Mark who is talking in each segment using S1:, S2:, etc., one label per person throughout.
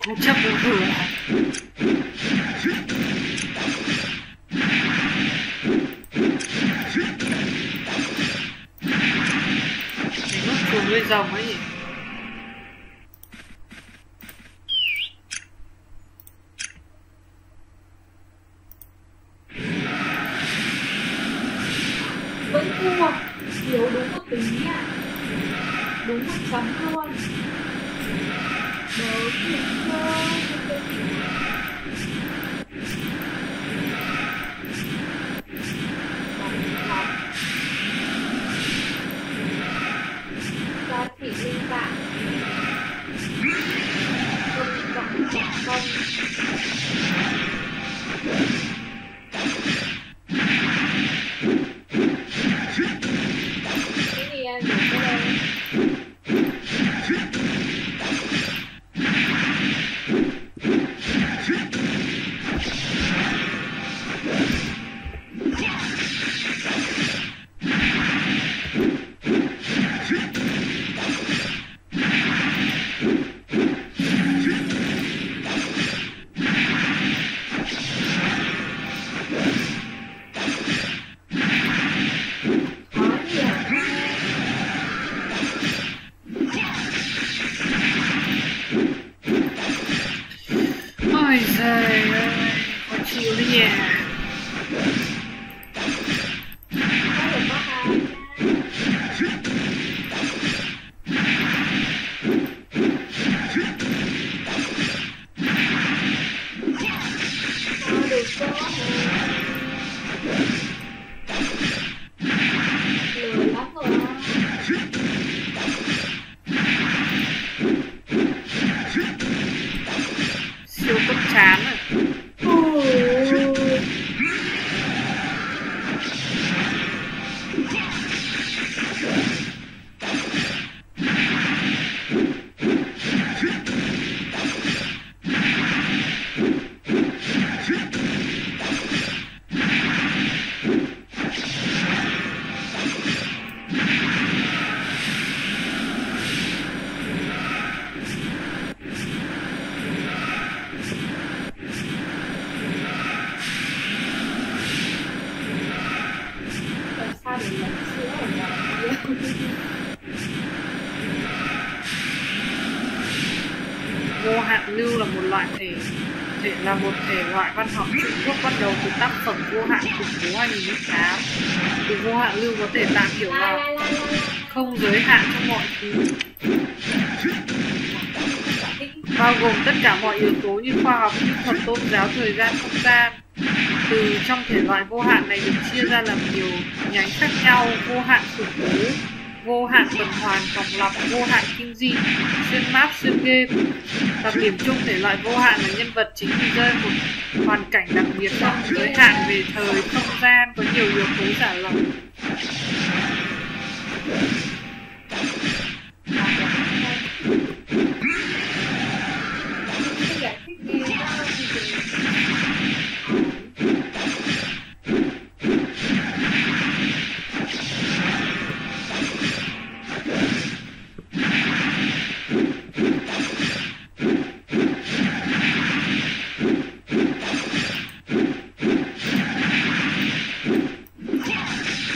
S1: Cố chấp vừa vừa. Cái nút chuồng nuôi rồng ấy nhỉ?
S2: Vẫn thua, thiếu đúng một tí à, đúng một chấm luôn. Đó thiệt thôi. Giá trị linh bạn không chọn không. Cái gì anh để cái đây?
S1: Ôi giời ơi, khó chịu đấy nhỉ. Siêu cấp chán rồi.
S2: Sao để lấy sữa ở ngoài kia?
S1: Vô hạn lưu là một loại là một thể loại văn học Trung Quốc bắt đầu từ tác phẩm Vô hạn khủng bố 2008. Từ vô hạn lưu có thể tạm hiểu là không giới hạn trong mọi thứ, bao gồm tất cả mọi yếu tố như khoa học, kỹ thuật, tôn giáo, thời gian, không gian. Từ trong thể loại vô hạn này được chia ra làm nhiều nhánh khác nhau: vô hạn khủng bố, vô hạn tuần hoàn vòng lặp, vô hạn kim di, xuyên map, xuyên game. Đặc điểm chung thể loại vô hạn là nhân vật chính bị rơi một hoàn cảnh đặc biệt hoặc giới hạn về thời không gian, có nhiều yếu tố giả lập.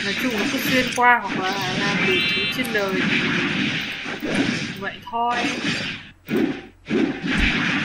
S1: Nói chung là cứ xuyên qua hoặc là làm đủ thứ trên đời thì vậy thôi.